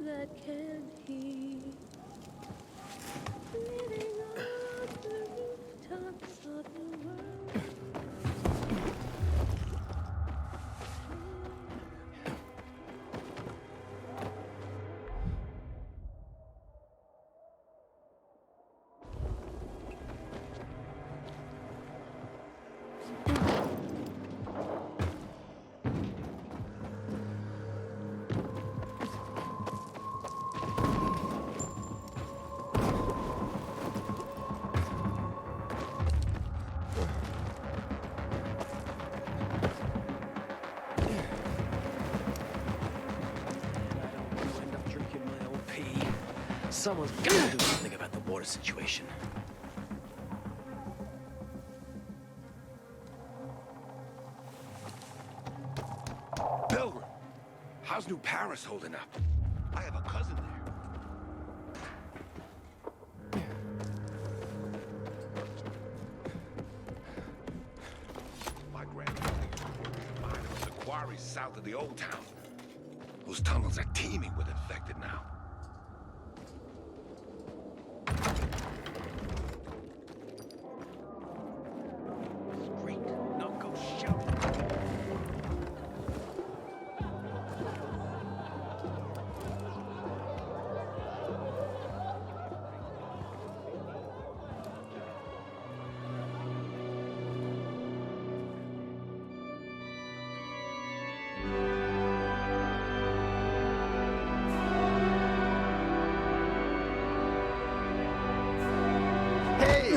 that can hear. Living on the rooftops of the world. Someone's gotta do something about the water situation. Pilgrim, how's New Paris holding up? I have a cousin there. My grandfather mine was a quarry south of the old town. Those tunnels are teeming with infected now.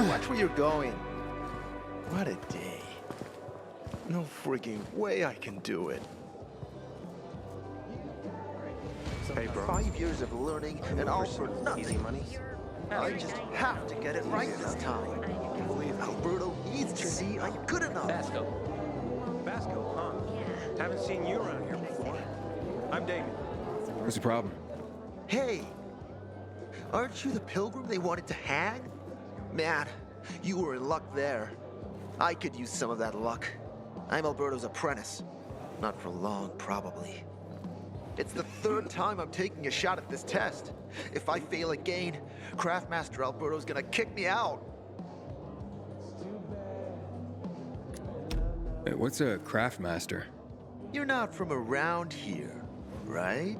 Watch where you're going. What a day. No freaking way I can do it. Hey, bro. 5 years of learning and all for nothing. Easy money. I just have to get it right this time. Alberto needs to see I'm good enough. Basco, huh? Haven't seen you around here before. I'm Damien. What's the problem? Hey, aren't you the pilgrim they wanted to hang? Man, you were in luck there. I could use some of that luck. I'm Alberto's apprentice. Not for long, probably. It's the third time I'm taking a shot at this test. If I fail again, Craftmaster Alberto's gonna kick me out. What's a craftmaster? You're not from around here, right?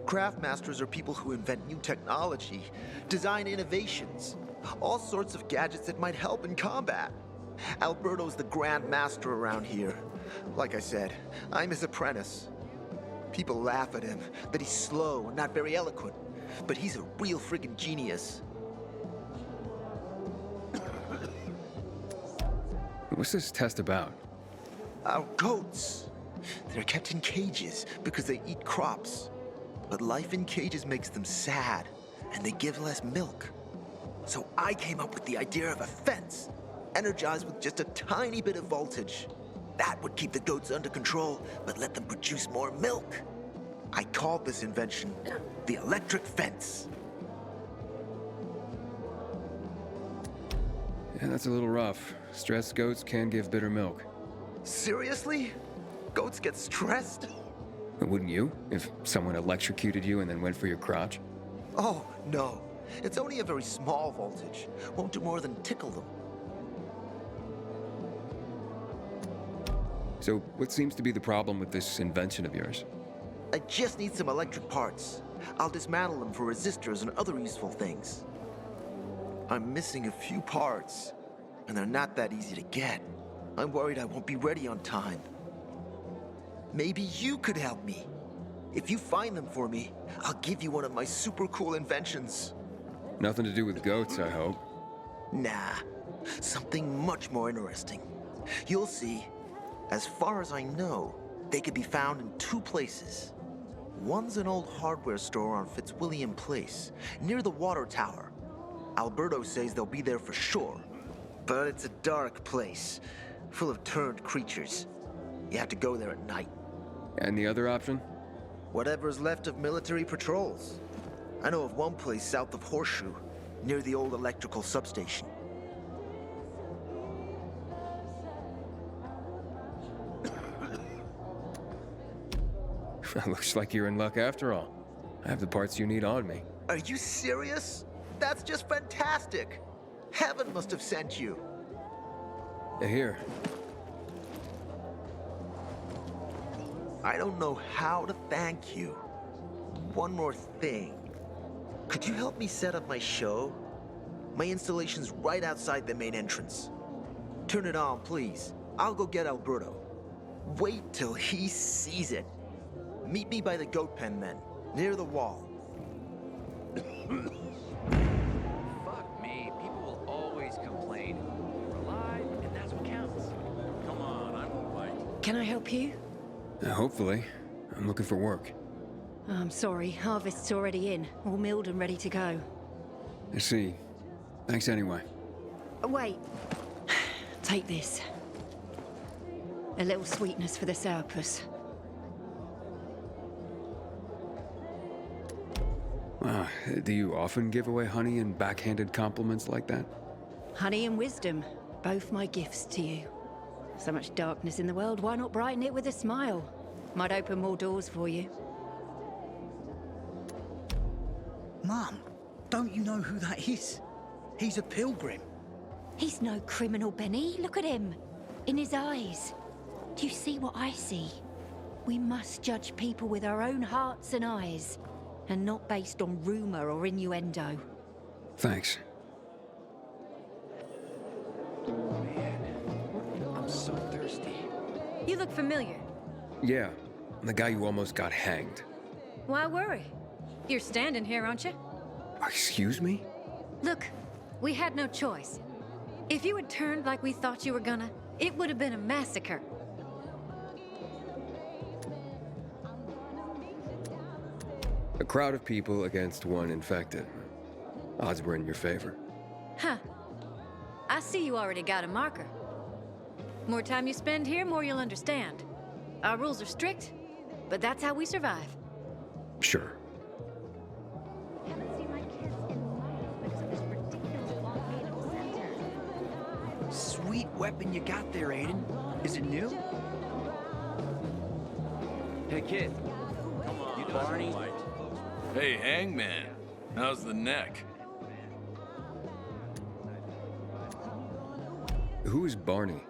Craftmasters are people who invent new technology, design innovations, all sorts of gadgets that might help in combat. Alberto's the Grand Master around here. Like I said, I'm his apprentice. People laugh at him, that he's slow and not very eloquent, but he's a real friggin' genius. What's this test about? Our goats. They're kept in cages because they eat crops. But life in cages makes them sad, and they give less milk. So I came up with the idea of a fence, energized with just a tiny bit of voltage. That would keep the goats under control, but let them produce more milk. I called this invention the electric fence. Yeah, that's a little rough. Stressed goats can give bitter milk. Seriously? Goats get stressed? Wouldn't you, if someone electrocuted you and then went for your crotch? Oh, no. It's only a very small voltage. Won't do more than tickle them. So, what seems to be the problem with this invention of yours? I just need some electric parts. I'll dismantle them for resistors and other useful things. I'm missing a few parts, and they're not that easy to get. I'm worried I won't be ready on time. Maybe you could help me. If you find them for me, I'll give you one of my super cool inventions. Nothing to do with goats, I hope. Nah, something much more interesting. You'll see. As far as I know, they could be found in two places. One's an old hardware store on Fitzwilliam Place, near the water tower. Alberto says they'll be there for sure. But it's a dark place, full of turned creatures. You have to go there at night. And the other option? Whatever's left of military patrols. I know of one place south of Horseshoe, near the old electrical substation. Looks like you're in luck after all. I have the parts you need on me. Are you serious? That's just fantastic. Heaven must have sent you. Here. I don't know how to thank you. One more thing. Could you help me set up my show? My installation's right outside the main entrance. Turn it on, please. I'll go get Alberto. Wait till he sees it. Meet me by the goat pen then, near the wall. Fuck me. People will always complain. We're alive, and that's what counts. Come on, I won't bite. Can I help you? Hopefully. I'm looking for work. I'm sorry, harvest's already in, all milled and ready to go. I see. Thanks anyway. Wait. Take this. A little sweetness for the sourpuss. Wow, do you often give away honey and backhanded compliments like that? Honey and wisdom, both my gifts to you. So much darkness in the world, why not brighten it with a smile? Might open more doors for you. Mum, don't you know who that is? He's a pilgrim. He's no criminal, Benny. Look at him. In his eyes. Do you see what I see? We must judge people with our own hearts and eyes, and not based on rumor or innuendo. Thanks. I'm so thirsty. You look familiar. Yeah, I'm the guy who almost got hanged. Why worry? You're standing here, aren't you? Excuse me? Look, we had no choice. If you had turned like we thought you were gonna, it would have been a massacre. A crowd of people against one infected. Odds were in your favor. Huh. I see you already got a marker. More time you spend here, more you'll understand. Our rules are strict, but that's how we survive. Sure. Haven't seen my kids in months because of this ridiculous blockade of the center. Sweet weapon you got there, Aiden. Is it new? Hey, kid. Come on, You know Barney? Bite. Hey, Hangman. How's the neck? Who is Barney?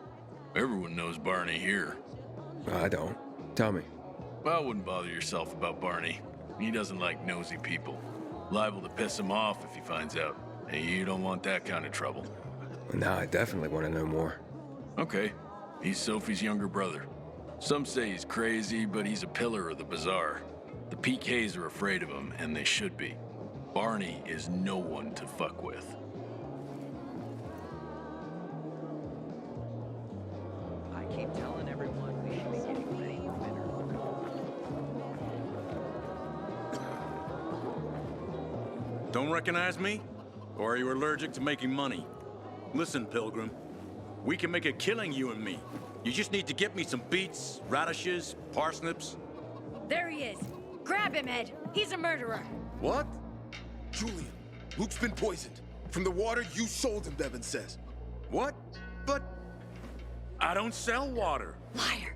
Everyone knows Barney here. I don't. Tell me. Well, wouldn't bother yourself about Barney. He doesn't like nosy people. Liable to piss him off if he finds out. Hey, you don't want that kind of trouble. Now I definitely want to know more. Okay. He's Sophie's younger brother. Some say he's crazy, but he's a pillar of the bazaar. The PKs are afraid of him, and they should be. Barney is no one to fuck with. I keep telling everyone we should be getting ready for dinner. Don't recognize me? Or are you allergic to making money? Listen, Pilgrim. We can make a killing, you and me. You just need to get me some beets, radishes, parsnips. There he is. Grab him, Ed. He's a murderer. What? Julian, Luke's been poisoned. From the water you sold him, Bevan says. What? But I don't sell water. Liar.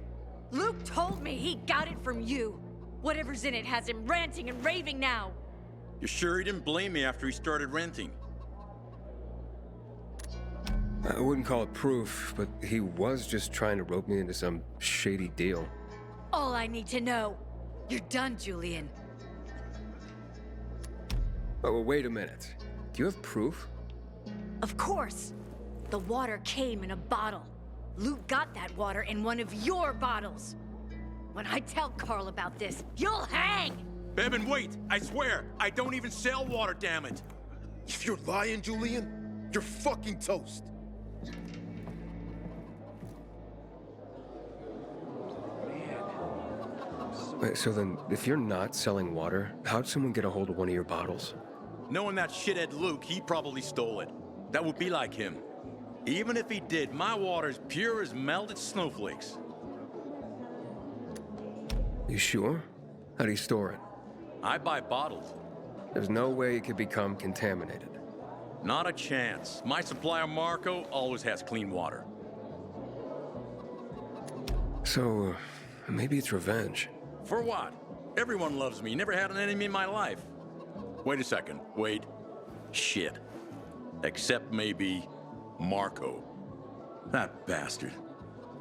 Luke told me he got it from you. Whatever's in it has him ranting and raving now. You sure he didn't blame me after he started renting? I wouldn't call it proof, but he was just trying to rope me into some shady deal. All I need to know. You're done, Julian. Oh, well, wait a minute. Do you have proof? Of course. The water came in a bottle. Luke got that water in one of your bottles. When I tell Carl about this, you'll hang! Bevan, wait! I swear, I don't even sell water, damn it! If you're lying, Julian, you're fucking toast. Wait, so then, if you're not selling water, how'd someone get a hold of one of your bottles? Knowing that shithead Luke, he probably stole it. That would be like him. Even if he did, my water's pure as melted snowflakes. You sure? How do you store it? I buy bottles. There's no way it could become contaminated. Not a chance. My supplier, Marco, always has clean water. So, maybe it's revenge. For what? Everyone loves me. Never had an enemy in my life. Wait a second. Wait. Shit. Except maybe Marco. That bastard.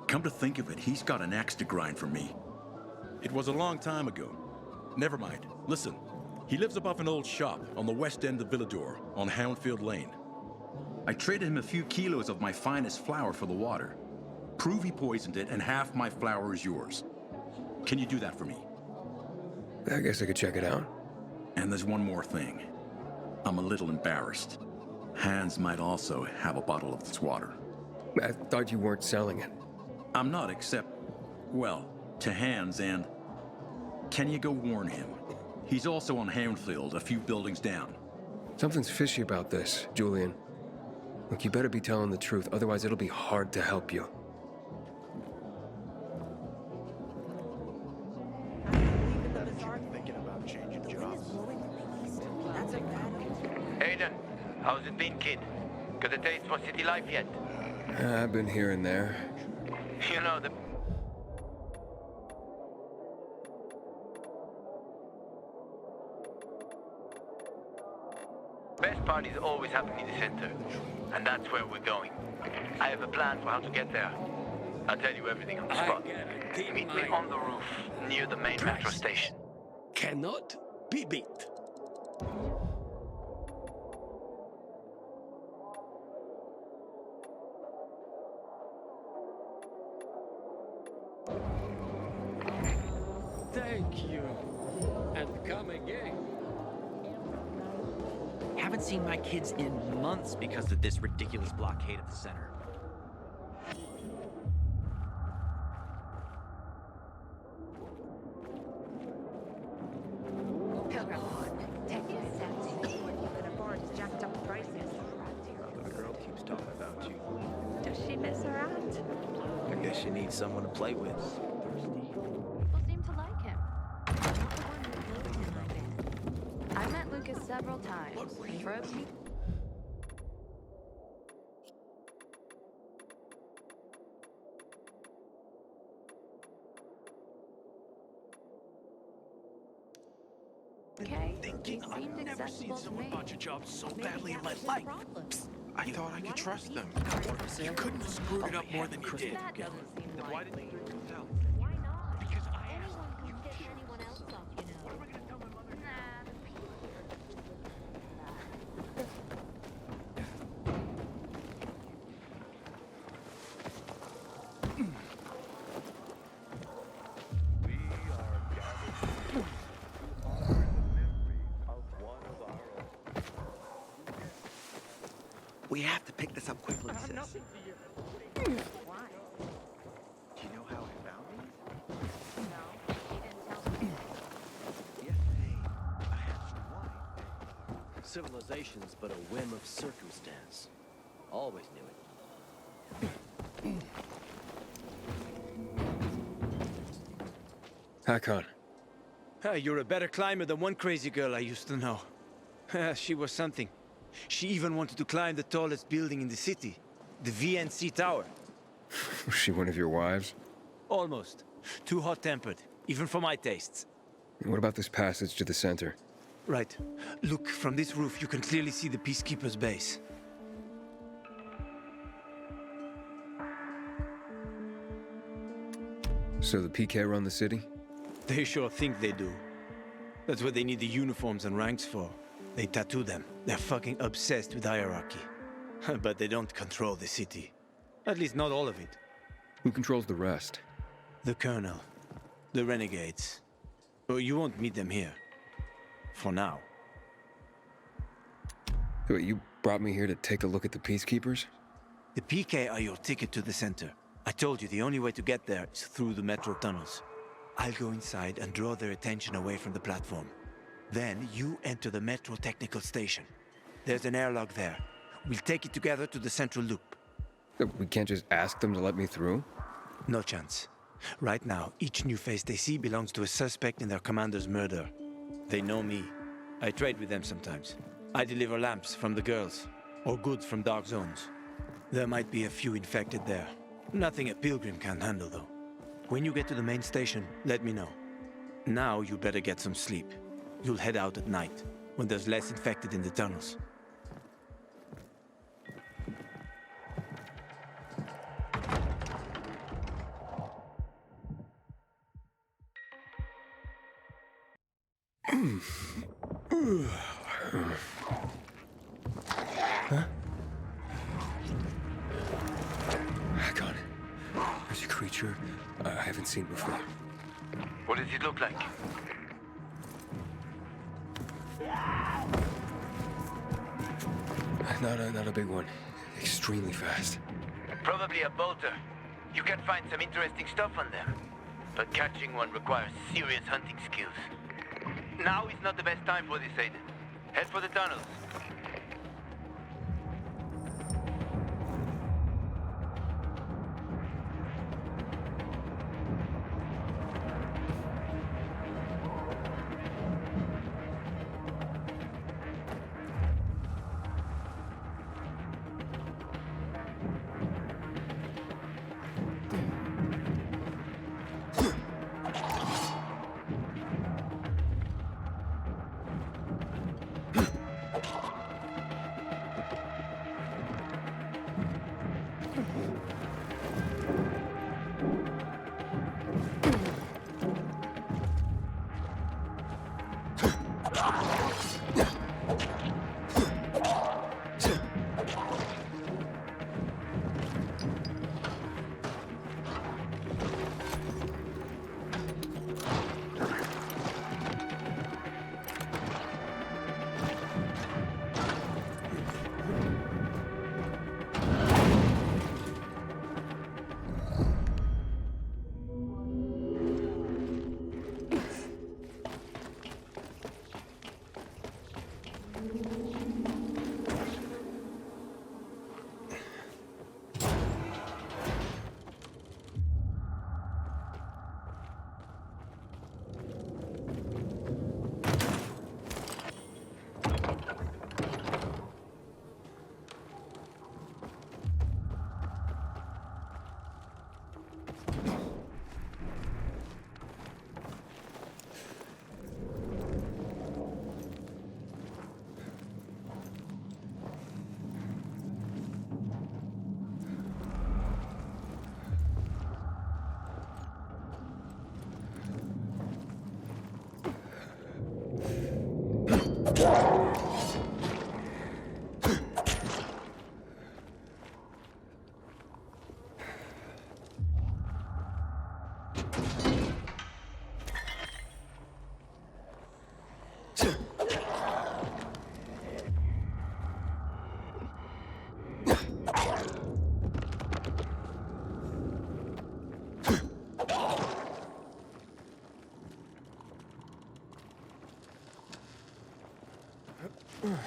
Come to think of it, he's got an axe to grind for me. It was a long time ago. Never mind. Listen. He lives above an old shop on the west end of Villador, on Houndfield Lane. I traded him a few kilos of my finest flour for the water. Prove he poisoned it, and half my flour is yours. Can you do that for me? I guess I could check it out. And there's one more thing. I'm a little embarrassed. Hans might also have a bottle of this water. I thought you weren't selling it. I'm not, except, well, to Hans, and can you go warn him? He's also on Houndfield, a few buildings down. Something's fishy about this, Julian. Look, you better be telling the truth, otherwise it'll be hard to help you. Aiden, how's it been, kid? Got a taste for city life yet? I've been here and there. You know, the best parties always happen in the center, and that's where we're going. I have a plan for how to get there. I'll tell you everything on the spot. Meet me on the roof, near the main metro station. Cannot be beat. Thank you. And come again. Haven't seen my kids in months because of this ridiculous blockade at the center. The girl keeps talking about you. Does she miss her aunt? I guess she needs someone to play with. People seem to like him. Not the one who's living in my bed. I met Lucas several times. And for a few Thinking I've never seen someone botch a job so badly in my life. I thought I could trust them. You couldn't have screwed it up more than you did. that doesn't seem Then why didn't you tell? Why not? Because I asked. Anyone can get anyone else off, you know. What am I gonna tell my mother? We have to pick this up quickly, sis. Why? Do you know how I found these? No, he didn't tell me. Yesterday, I had some wine. Civilization's but a whim of circumstance. Always knew it. Hakon. You're a better climber than one crazy girl I used to know. She was something. She even wanted to climb the tallest building in the city, the VNC Tower. Was she one of your wives? Almost. Too hot-tempered, even for my tastes. And what about this passage to the center? Right. Look, from this roof you can clearly see the Peacekeeper's base. So the PK run the city? They sure think they do. That's what they need the uniforms and ranks for. They tattoo them. They're fucking obsessed with hierarchy. But they don't control the city. At least not all of it. Who controls the rest? The Colonel. The Renegades. Well, you won't meet them here. For now. Wait, you brought me here to take a look at the Peacekeepers? The PK are your ticket to the center. I told you the only way to get there is through the metro tunnels. I'll go inside and draw their attention away from the platform. Then you enter the metro technical station. There's an airlock there. We'll take it together to the central loop. We can't just ask them to let me through? No chance. Right now, each new face they see belongs to a suspect in their commander's murder. They know me. I trade with them sometimes. I deliver lamps from the girls, or goods from dark zones. There might be a few infected there. Nothing a pilgrim can't handle, though. When you get to the main station, let me know. Now you better get some sleep. You'll head out at night, when there's less infected in the tunnels. Huh? God. There's a creature I haven't seen before. What does it look like? Not a big one. Extremely fast. Probably a bolter. You can find some interesting stuff on them. But catching one requires serious hunting skills. Now is not the best time for this, Aiden. Head for the tunnels.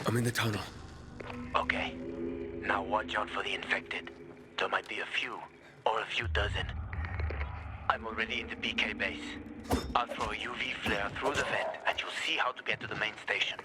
I'm in the tunnel. Okay. Now watch out for the infected. There might be a few, or a few dozen. I'm already in the PK base. I'll throw a UV flare through the vent, and you'll see how to get to the main station.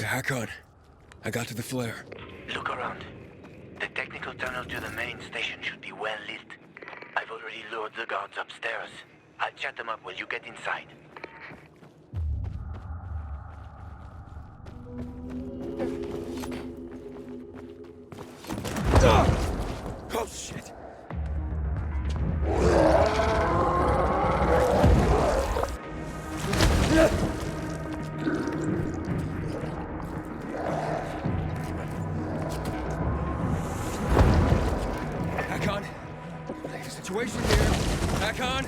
Hakon, I got to the flare. Look around. The technical tunnel to the main station should be well lit. I've already lured the guards upstairs. I'll chat them up while you get inside. Oh, shit! Hakon, there's a situation here. Hakon!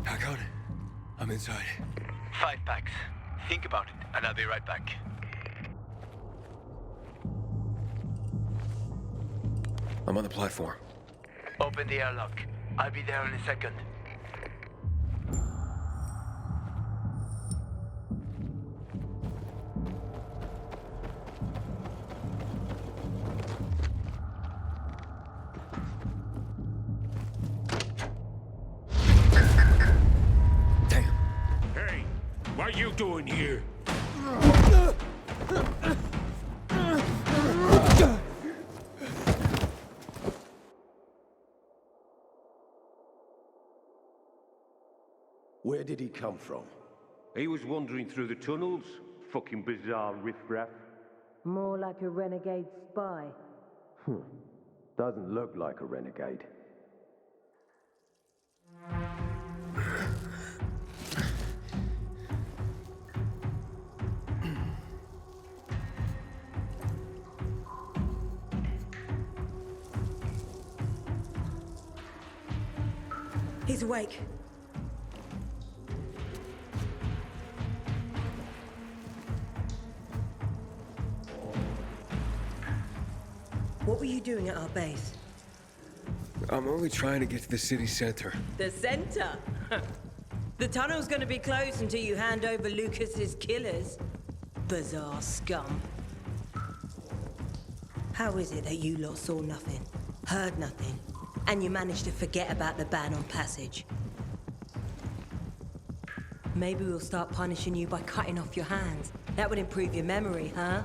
Hakon, I'm inside. 5 packs. Think about it, and I'll be right back. I'm on the platform. Open the airlock. I'll be there in a second. What are you doing here? Where did he come from? He was wandering through the tunnels. Fucking bizarre riffraff. More like a renegade spy. Doesn't look like a renegade. He's awake. What were you doing at our base? I'm only trying to get to the city center. The center? The tunnel's gonna be closed until you hand over Lucas's killers. Bizarre scum. How is it that you lot saw nothing, heard nothing, and you managed to forget about the ban on passage? Maybe we'll start punishing you by cutting off your hands. That would improve your memory, huh?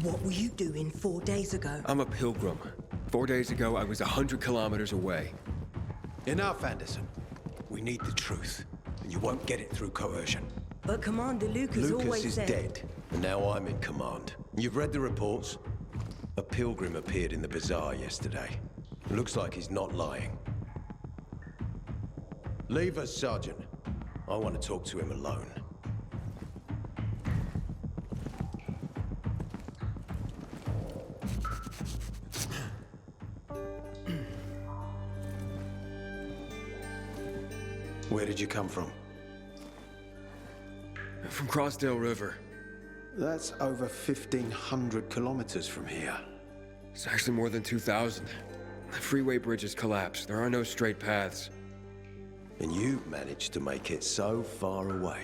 What were you doing 4 days ago? I'm a pilgrim. 4 days ago, I was 100 kilometers away. Enough, Anderson. We need the truth, and you won't get it through coercion. But Commander Lucas always is said... dead, and now I'm in command. You've read the reports? A pilgrim appeared in the bazaar yesterday. Looks like he's not lying. Leave us, Sergeant. I want to talk to him alone. Where did you come from? From Crossdale River. That's over 1,500 kilometers from here. It's actually more than 2,000. The freeway bridge has collapsed. There are no straight paths. And you've managed to make it so far away.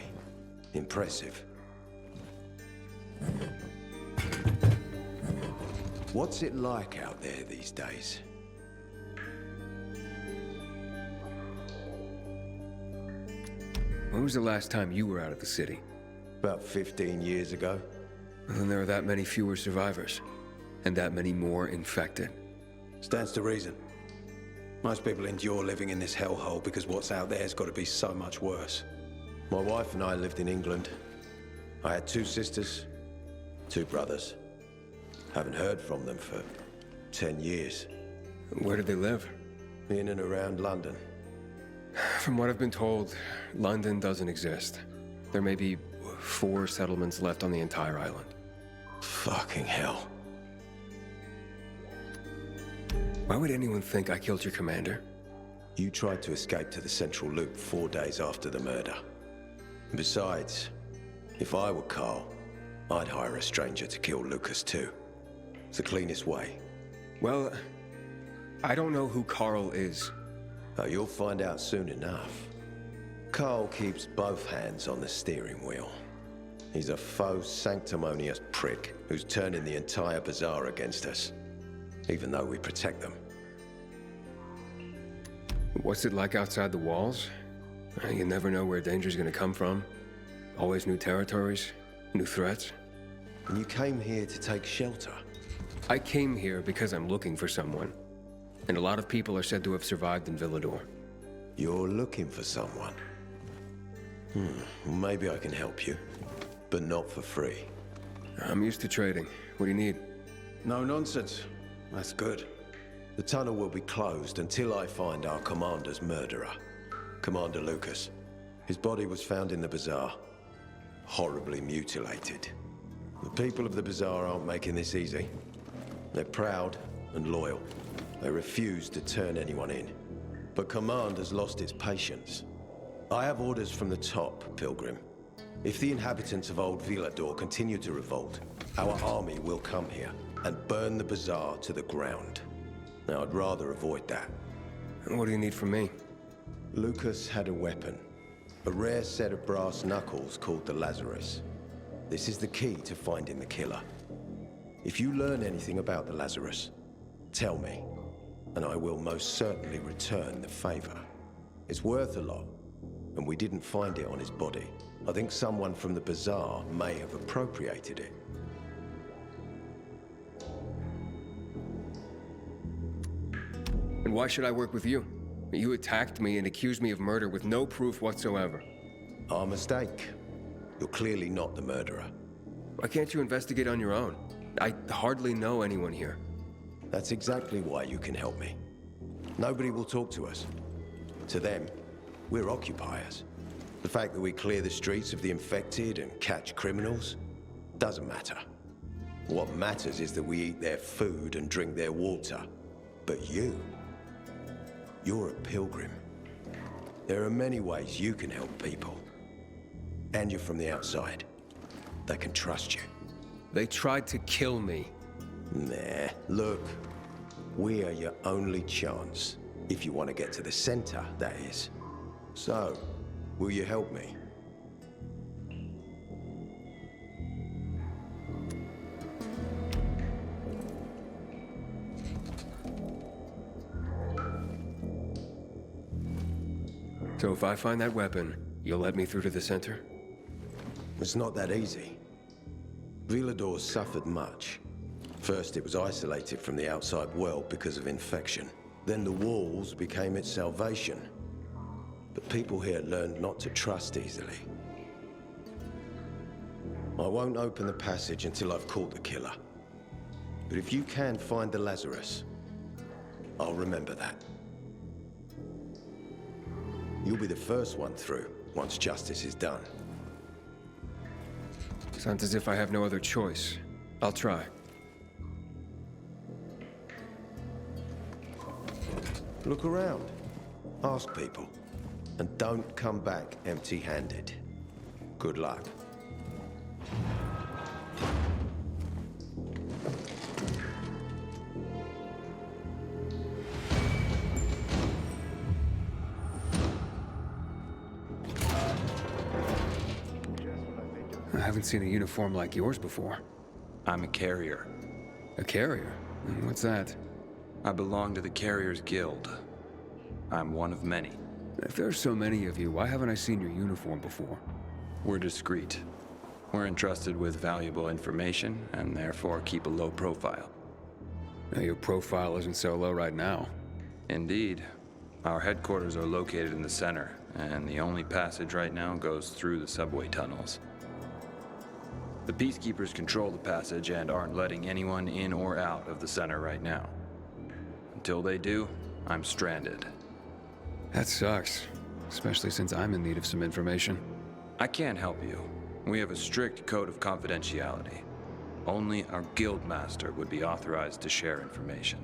Impressive. What's it like out there these days? When was the last time you were out of the city? About 15 years ago. Well, then there are that many fewer survivors. And that many more infected. Stands to reason. Most people endure living in this hellhole because what's out there has got to be so much worse. My wife and I lived in England. I had 2 sisters, 2 brothers. Haven't heard from them for 10 years. Where did they live? In and around London. From what I've been told, London doesn't exist. There may be 4 settlements left on the entire island. Fucking hell. Why would anyone think I killed your commander? You tried to escape to the Central Loop 4 days after the murder. Besides, if I were Carl, I'd hire a stranger to kill Lucas too. It's the cleanest way. Well, I don't know who Carl is. Oh, you'll find out soon enough. Carl keeps both hands on the steering wheel. He's a faux sanctimonious prick who's turning the entire bazaar against us, even though we protect them. What's it like outside the walls? You never know where danger's gonna come from. Always new territories, new threats. And you came here to take shelter? I came here because I'm looking for someone. And a lot of people are said to have survived in Villador. You're looking for someone? Well, maybe I can help you, but not for free. I'm used to trading. What do you need? No nonsense. That's good. The tunnel will be closed until I find our commander's murderer, Commander Lucas. His body was found in the bazaar, horribly mutilated. The people of the bazaar aren't making this easy. They're proud and loyal. They refuse to turn anyone in. But Command has lost its patience. I have orders from the top, Pilgrim. If the inhabitants of Old Villador continue to revolt, our army will come here and burn the bazaar to the ground. Now, I'd rather avoid that. What do you need from me? Lucas had a weapon. A rare set of brass knuckles called the Lazarus. This is the key to finding the killer. If you learn anything about the Lazarus, tell me, and I will most certainly return the favor. It's worth a lot, and we didn't find it on his body. I think someone from the bazaar may have appropriated it. And why should I work with you? You attacked me and accused me of murder with no proof whatsoever. Our mistake. You're clearly not the murderer. Why can't you investigate on your own? I hardly know anyone here. That's exactly why you can help me. Nobody will talk to us. To them, we're occupiers. The fact that we clear the streets of the infected and catch criminals doesn't matter. What matters is that we eat their food and drink their water. But you're a pilgrim. There are many ways you can help people. And you're from the outside. They can trust you. They tried to kill me. Nah, look. We are your only chance. If you want to get to the center, that is. So, will you help me? So if I find that weapon, you'll let me through to the center? It's not that easy. Villador suffered much. First, it was isolated from the outside world because of infection. Then the walls became its salvation. But people here learned not to trust easily. I won't open the passage until I've caught the killer. But if you can find the Lazarus, I'll remember that. You'll be the first one through, once justice is done. Sounds as if I have no other choice. I'll try. Look around. Ask people. And don't come back empty-handed. Good luck. I haven't seen a uniform like yours before. I'm a carrier. A carrier? What's that? I belong to the Carriers Guild. I'm one of many. If there's so many of you, why haven't I seen your uniform before? We're discreet. We're entrusted with valuable information, and therefore keep a low profile. Now, your profile isn't so low right now. Indeed. Our headquarters are located in the center, and the only passage right now goes through the subway tunnels. The Peacekeepers control the passage and aren't letting anyone in or out of the center right now. Until they do, I'm stranded. That sucks, especially since I'm in need of some information. I can't help you. We have a strict code of confidentiality. Only our guild master would be authorized to share information.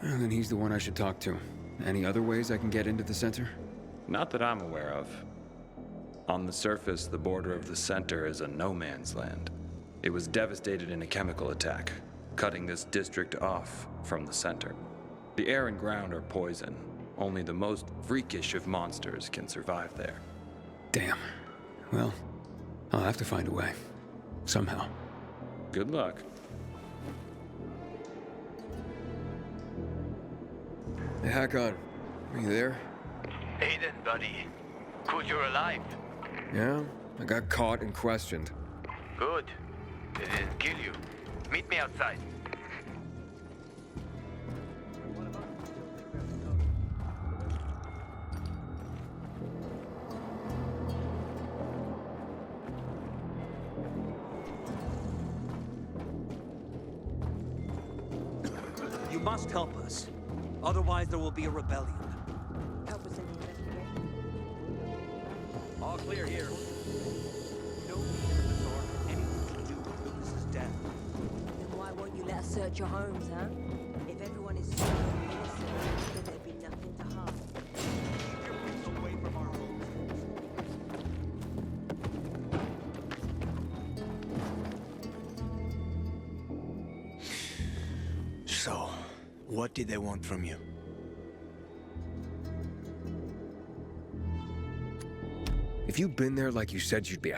Well, then he's the one I should talk to. Any other ways I can get into the center? Not that I'm aware of. On the surface, the border of the center is a no-man's land. It was devastated in a chemical attack, cutting this district off from the center. The air and ground are poison. Only the most freakish of monsters can survive there. Damn. Well, I'll have to find a way. Somehow. Good luck. Hey, Hakon. Are you there? Aiden, buddy. Good you're alive. Yeah? I got caught and questioned. Good. They didn't kill you. Meet me outside. You must help us. Otherwise, there will be a rebellion. Help us in the investigation. All clear here. No Bazaar had anything to do with Lucas's death. Then why won't you let us search your homes, huh? If everyone is so innocent, then there'd be nothing to hide. Keep your wits away from our homes. So, what did they want from you? If you'd been there like you said you'd be,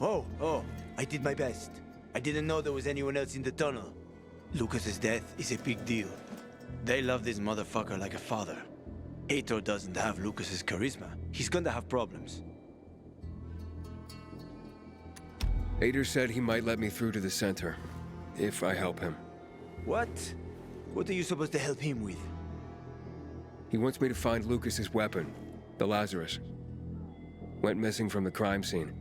Oh, I did my best. I didn't know there was anyone else in the tunnel. Lucas's death is a big deal. They love this motherfucker like a father. Aitor doesn't have Lucas's charisma. He's gonna have problems. Aitor said he might let me through to the center, if I help him. What? What are you supposed to help him with? He wants me to find Lucas's weapon, the Lazarus. Went missing from the crime scene.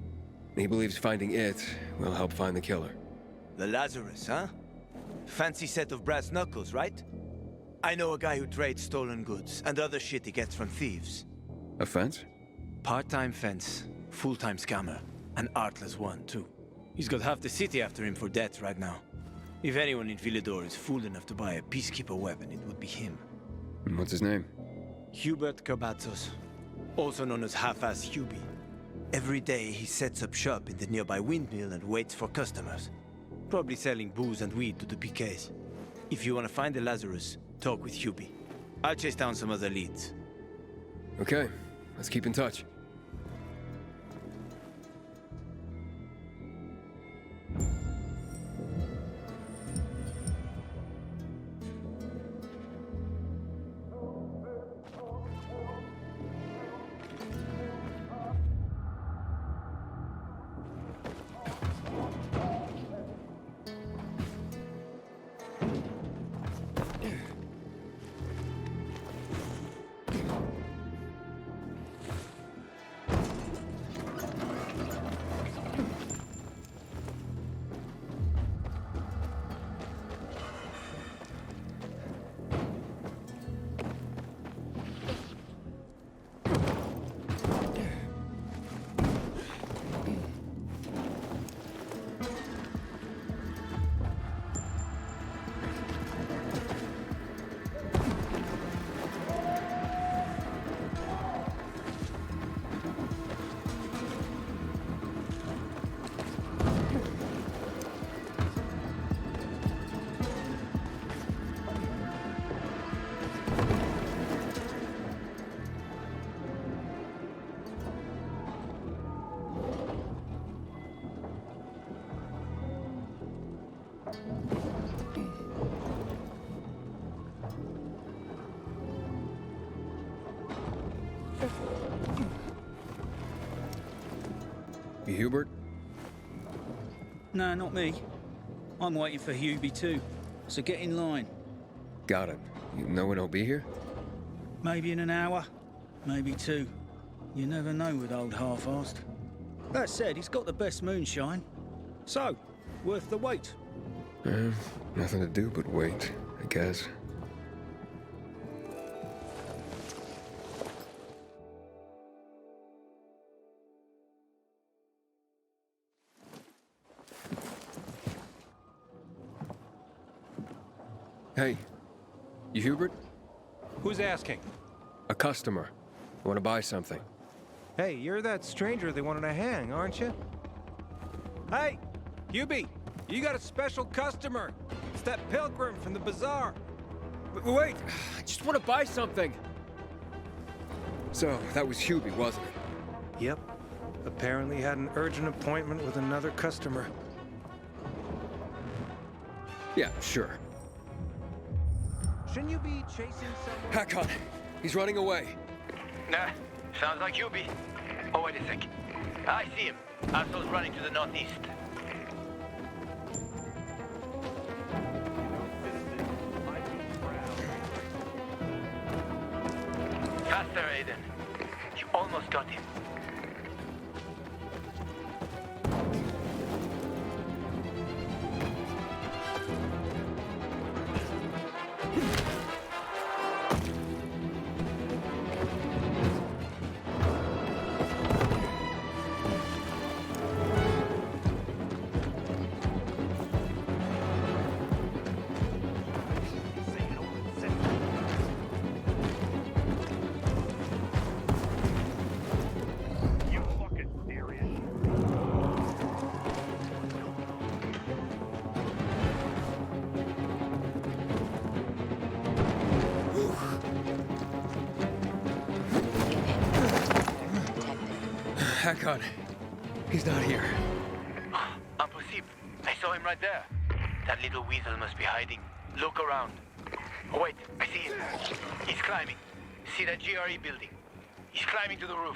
He believes finding it will help find the killer. The Lazarus, huh? Fancy set of brass knuckles, right? I know a guy who trades stolen goods and other shit he gets from thieves. A fence? Part-time fence, full-time scammer. An artless one, too. He's got half the city after him for debt right now. If anyone in Villador is fool enough to buy a peacekeeper weapon, it would be him. And what's his name? Hubert Kabatzos, also known as Half-Ass Hubie. Every day he sets up shop in the nearby windmill and waits for customers. Probably selling booze and weed to the PKs. If you want to find the Lazarus, talk with Hubie. I'll chase down some other leads. Okay, let's keep in touch. You Hubert? No, not me. I'm waiting for Hubie too, so get in line. Got it. You know when he'll be here? Maybe in an hour, maybe two. You never know with old half-assed. That said, he's got the best moonshine. So, worth the wait. Nothing to do but wait, I guess. Hey, you Hubert? Who's asking? A customer. I want to buy something. Hey, you're that stranger they wanted to hang, aren't you? Hey, Hubie, you got a special customer. It's that pilgrim from the bazaar. Wait, I just want to buy something. So, that was Hubie, wasn't it? Yep. Apparently had an urgent appointment with another customer. Yeah, sure. Shouldn't you be chasing someone? Hakon, he's running away. Nah, sounds like Hubie. Oh, wait a sec. I see him. Asshole's running to the northeast. Faster, Aiden. You almost got him. Hakon, he's not here. Impossible. I saw him right there. That little weasel must be hiding. Look around. Oh, wait, I see him. He's climbing. See that GRE building? He's climbing to the roof.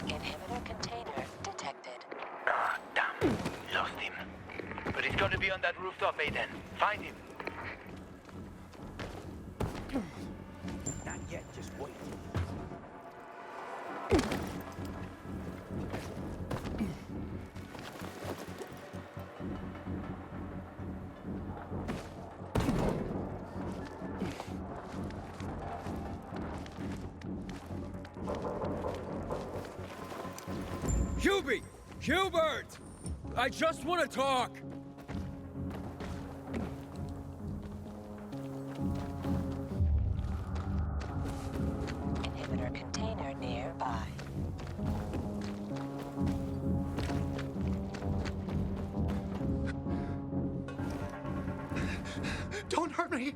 Inhibitor container detected. Ah, damn. Lost him. But he's gonna be on that rooftop, Aiden. Find him. Not yet, just wait. Hubie! Hubert! I just want to talk! Inhibitor container nearby. Don't hurt me!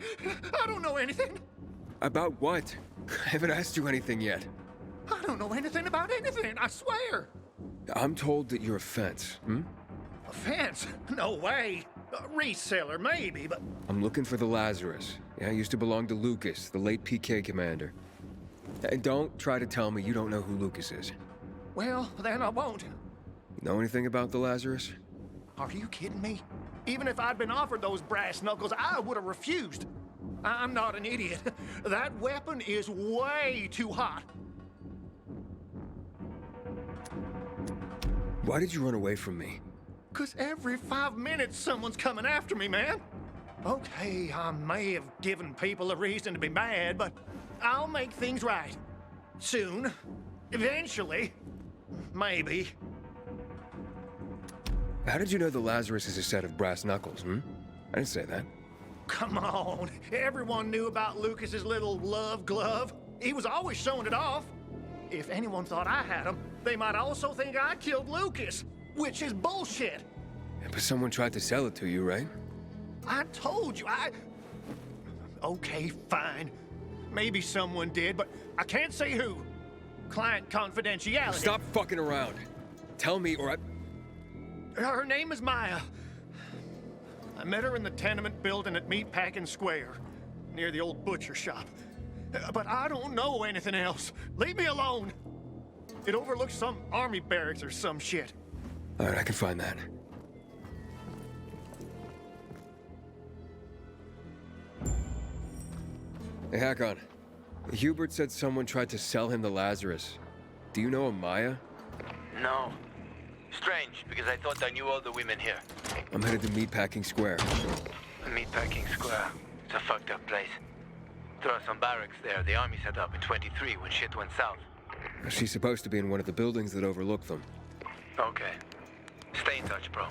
I don't know anything! About what? I haven't asked you anything yet. I don't know anything about anything, I swear! I'm told that you're a fence, A fence? No way! A reseller, maybe, but... I'm looking for the Lazarus. Yeah, used to belong to Lucas, the late PK commander. And don't try to tell me you don't know who Lucas is. Well, then I won't. You know anything about the Lazarus? Are you kidding me? Even if I'd been offered those brass knuckles, I would have refused. I'm not an idiot. That weapon is way too hot. Why did you run away from me? 'Cause every 5 minutes someone's coming after me, man. Okay, I may have given people a reason to be mad, but I'll make things right. Soon. Eventually. Maybe. How did you know the Lazarus is a set of brass knuckles, I didn't say that. Come on. Everyone knew about Lucas's little love glove. He was always showing it off. If anyone thought I had him, they might also think I killed Lucas, which is bullshit. Yeah, but someone tried to sell it to you, right? I told you, Okay, fine. maybe someone did, but I can't say who. Client confidentiality. Stop fucking around. Tell me or I... Her name is Maya. I met her in the tenement building at Meatpacking Square, near the old butcher shop. But I don't know anything else. Leave me alone. It overlooks some army barracks or some shit. All right, I can find that. Hey, Hakon. Hubert said someone tried to sell him the Lazarus. Do you know a Maya? No. Strange, because I thought I knew all the women here. I'm headed to Meatpacking Square. Meatpacking Square. It's a fucked up place. There are some barracks there the army set up in 23 when shit went south. She's supposed to be in one of the buildings that overlook them. Okay. Stay in touch, bro.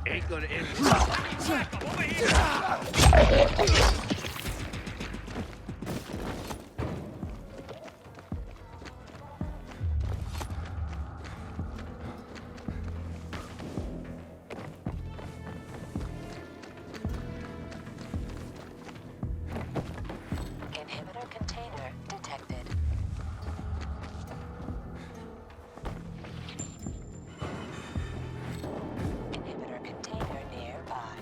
Ain't gonna end. Inhibitor container detected. Inhibitor container nearby.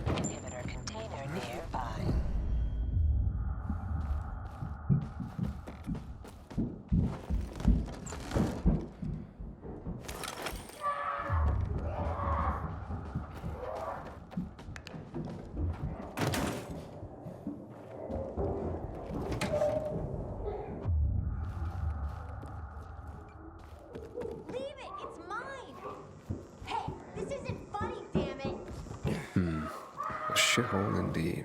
Inhibitor container nearby. Leave it! It's mine! Hey, this isn't funny, damn it! A shithole indeed.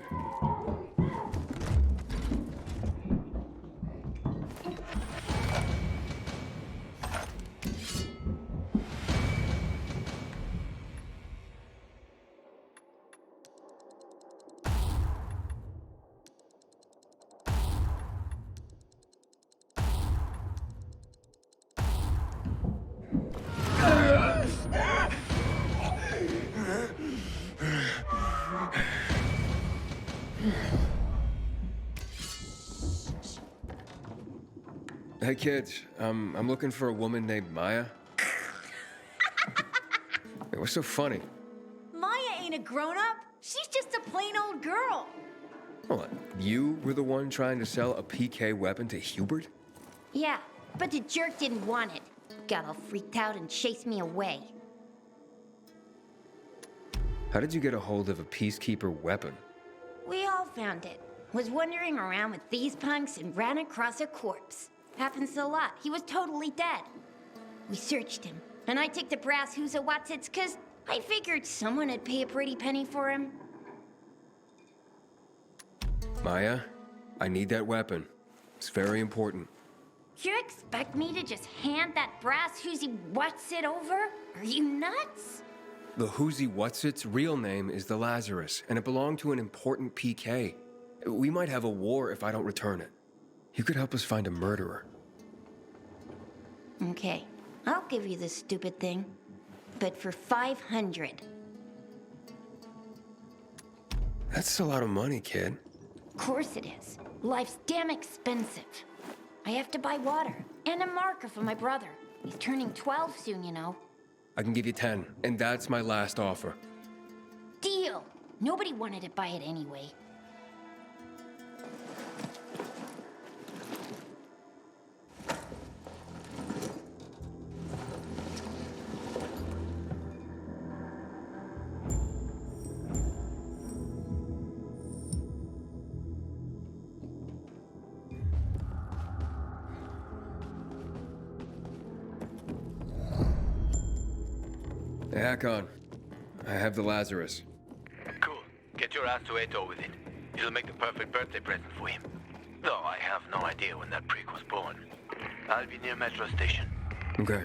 Hey kids, I'm looking for a woman named Maya. Hey, what's so funny? Maya ain't a grown-up. She's just a plain old girl. Hold on, you were the one trying to sell a PK weapon to Hubert? Yeah, but the jerk didn't want it. Got all freaked out and chased me away. How did you get a hold of a peacekeeper weapon? We all found it. Was wandering around with these punks and ran across a corpse. Happens a lot. He was totally dead. We searched him, and I took the brass who's a Watsits, 'cause I figured someone would pay a pretty penny for him. Maya, I need that weapon. It's very important. You expect me to just hand that brass who's what's it over? Are you nuts? The Whoozy Whatsit's real name is the Lazarus, and it belonged to an important PK. We might have a war if I don't return it. You could help us find a murderer. Okay, I'll give you this stupid thing, but for 500. That's a lot of money, kid. Of course it is. Life's damn expensive. I have to buy water and a marker for my brother. He's turning 12 soon, you know. I can give you 10, and that's my last offer. Deal! Nobody wanted to buy it anyway. Hakon, I have the Lazarus. Cool. Get your ass to Eto with it. It'll make the perfect birthday present for him. Though I have no idea when that prick was born. I'll be near Metro Station. Okay.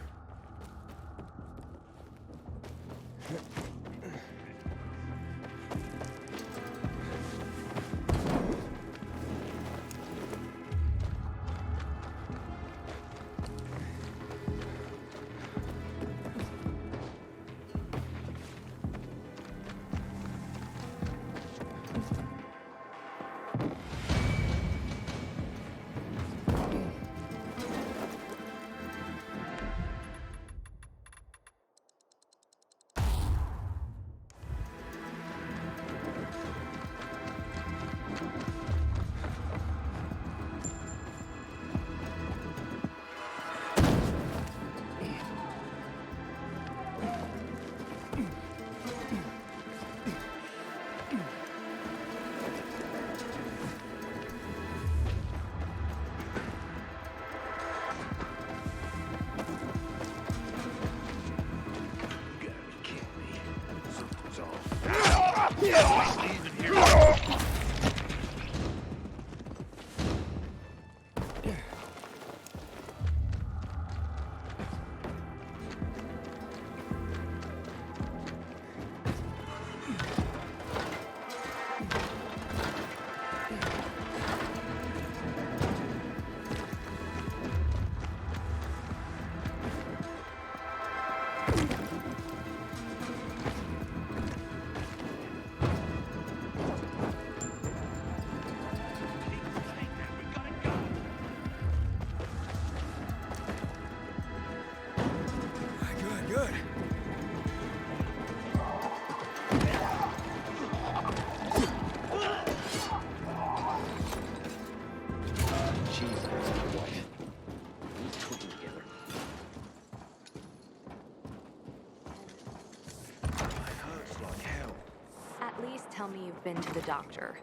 Tell me you've been to the doctor.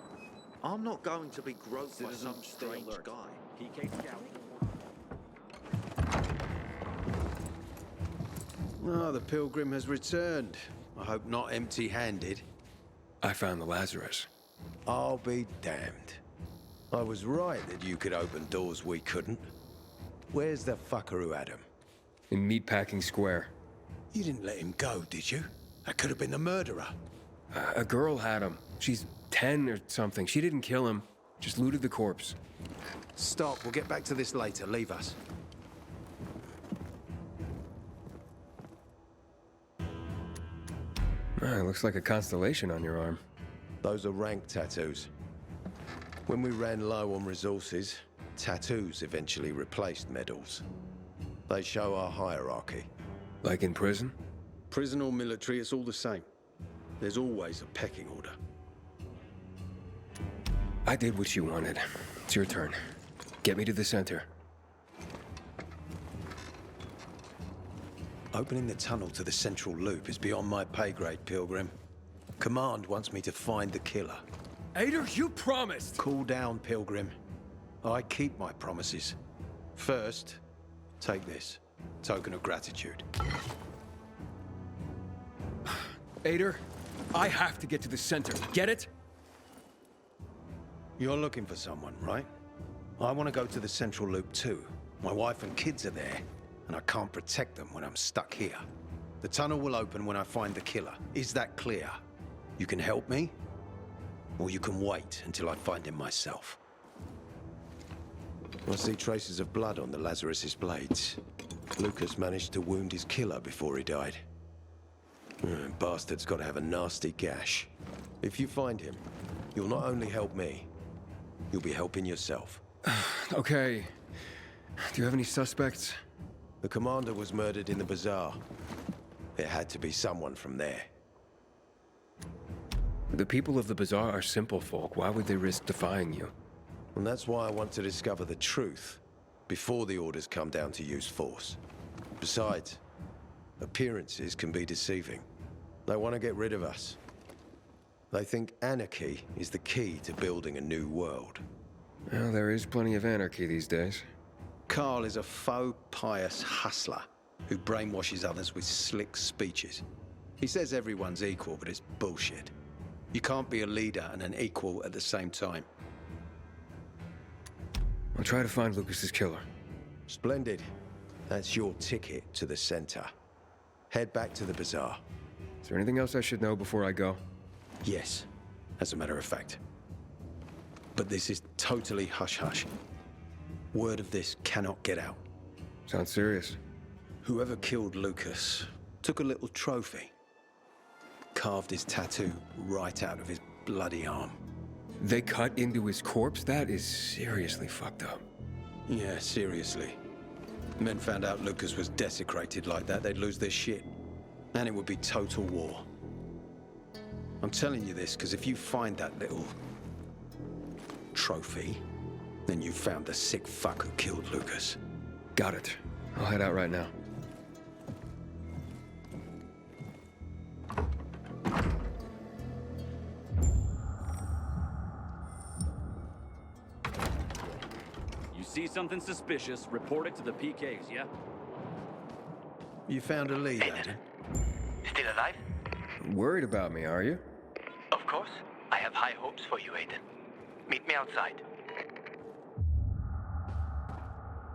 I'm not going to be groped by some strange guy. PK Scout. Ah, the pilgrim has returned. I hope not empty-handed. I found the Lazarus. I'll be damned. I was right that you could open doors we couldn't. Where's the fucker who had him? In Meatpacking Square. You didn't let him go, did you? That could have been the murderer. A girl had him. She's 10 or something. She didn't kill him, just looted the corpse. Stop, we'll get back to this later. Leave us. It looks like a constellation on your arm. Those are rank tattoos. When we ran low on resources, tattoos eventually replaced medals. They show our hierarchy. Like in prison? Prison or military, it's all the same. There's always a pecking order. I did what you wanted. It's your turn. Get me to the center. Opening the tunnel to the central loop is beyond my pay grade, Pilgrim. Command wants me to find the killer. Aiden, you promised! Cool down, Pilgrim. I keep my promises. First, take this. Token of gratitude. Aiden, I have to get to the center. Get it? You're looking for someone, right? I want to go to the central loop too. My wife and kids are there, and I can't protect them when I'm stuck here. The tunnel will open when I find the killer. Is that clear? You can help me, or you can wait until I find him myself. I see traces of blood on the Lazarus's blades. Lucas managed to wound his killer before he died. Bastard's got to have a nasty gash. If you find him, you'll not only help me, you'll be helping yourself. Okay. Do you have any suspects? The commander was murdered in the bazaar. It had to be someone from there. The people of the bazaar are simple folk. Why would they risk defying you? And that's why I want to discover the truth before the orders come down to use force. Besides, appearances can be deceiving. They want to get rid of us. They think anarchy is the key to building a new world. Well, there is plenty of anarchy these days. Carl is a faux pious hustler who brainwashes others with slick speeches. He says everyone's equal, but it's bullshit. You can't be a leader and an equal at the same time. I'll try to find Lucas's killer. Splendid. That's your ticket to the center. Head back to the bazaar. Is there anything else I should know before I go? Yes, as a matter of fact. But this is totally hush-hush. Word of this cannot get out. Sounds serious. Whoever killed Lucas took a little trophy. Carved his tattoo right out of his bloody arm. They cut into his corpse? That is seriously fucked up. Yeah, seriously. Men found out Lucas was desecrated like that, they'd lose their shit. And it would be total war. I'm telling you this because if you find that little trophy, then you found the sick fuck who killed Lucas. Got it. I'll head out right now. You see something suspicious, report it to the PKs, yeah? You found a lead, Aiden. Still alive? Worried about me, are you? Of course. I have high hopes for you, Aiden. Meet me outside.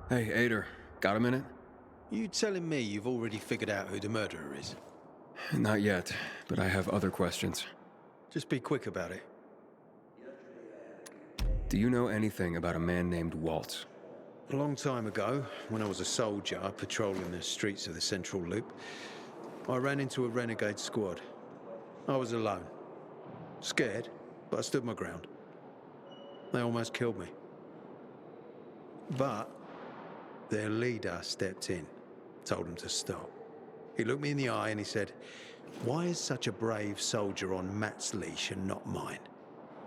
Hey, Ader, got a minute? You telling me you've already figured out who the murderer is? Not yet, but I have other questions. Just be quick about it. Do you know anything about a man named Waltz? A long time ago, when I was a soldier patrolling the streets of the Central Loop, I ran into a renegade squad. I was alone. Scared, but I stood my ground. They almost killed me. But their leader stepped in, told them to stop. He looked me in the eye and he said, "Why is such a brave soldier on Matt's leash and not mine?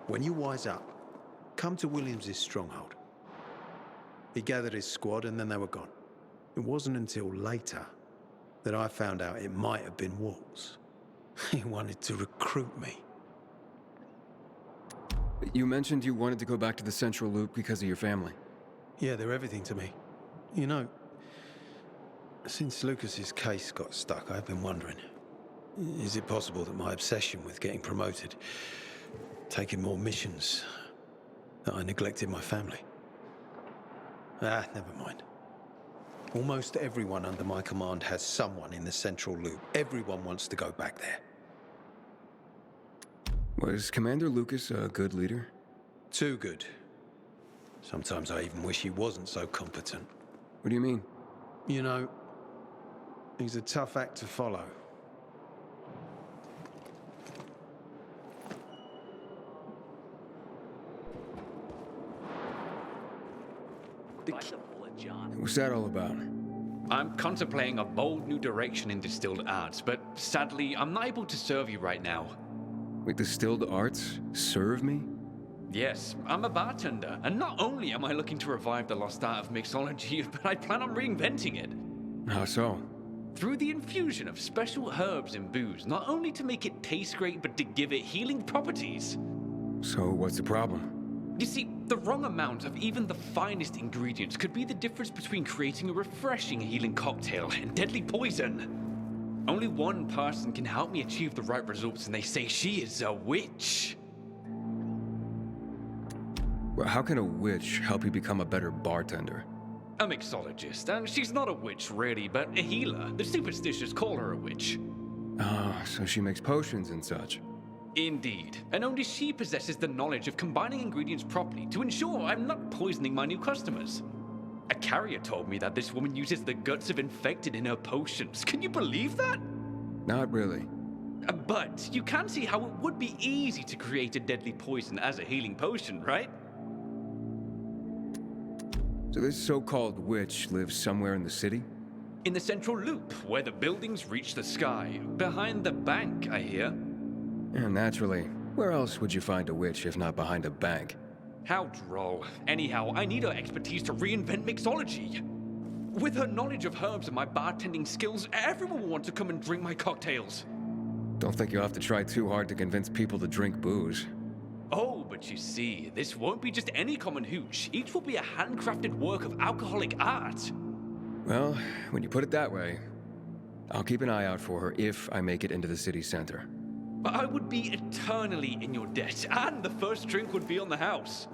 When you wise up, come to Williams's stronghold." He gathered his squad and then they were gone. It wasn't until later that I found out it might have been Waltz. He wanted to recruit me. You mentioned you wanted to go back to the Central Loop because of your family. Yeah, they're everything to me. You know, since Lucas's case got stuck, I've been wondering, is it possible that my obsession with getting promoted, taking more missions, that I neglected my family? Never mind. Almost everyone under my command has someone in the Central Loop. Everyone wants to go back there. Was Commander Lucas a good leader? Too good. Sometimes I even wish he wasn't so competent. What do you mean? You know, he's a tough act to follow. What's that all about? I'm contemplating a bold new direction in distilled arts, but sadly, I'm not able to serve you right now. Wait, distilled arts? Serve me? Yes, I'm a bartender, and not only am I looking to revive the lost art of mixology, but I plan on reinventing it. How so? Through the infusion of special herbs and booze, not only to make it taste great, but to give it healing properties. So what's the problem? You see, the wrong amount of even the finest ingredients could be the difference between creating a refreshing healing cocktail and deadly poison. Only one person can help me achieve the right results, and they say she is a witch. Well, how can a witch help you become a better bartender? A mixologist, and she's not a witch really, but a healer. The superstitious call her a witch. Ah, so she makes potions and such. Indeed, and only she possesses the knowledge of combining ingredients properly to ensure I'm not poisoning my new customers. A carrier told me that this woman uses the guts of infected in her potions. Can you believe that? Not really. But you can see how it would be easy to create a deadly poison as a healing potion, right? So this so-called witch lives somewhere in the city? In the central loop, where the buildings reach the sky. Behind the bank, I hear. Yeah, naturally. Where else would you find a witch if not behind a bank? How droll. Anyhow, I need her expertise to reinvent mixology. With her knowledge of herbs and my bartending skills, everyone will want to come and drink my cocktails. Don't think you'll have to try too hard to convince people to drink booze. Oh, but you see, this won't be just any common hooch. Each will be a handcrafted work of alcoholic art. Well, when you put it that way, I'll keep an eye out for her if I make it into the city center. I would be eternally in your debt, and the first drink would be on the house.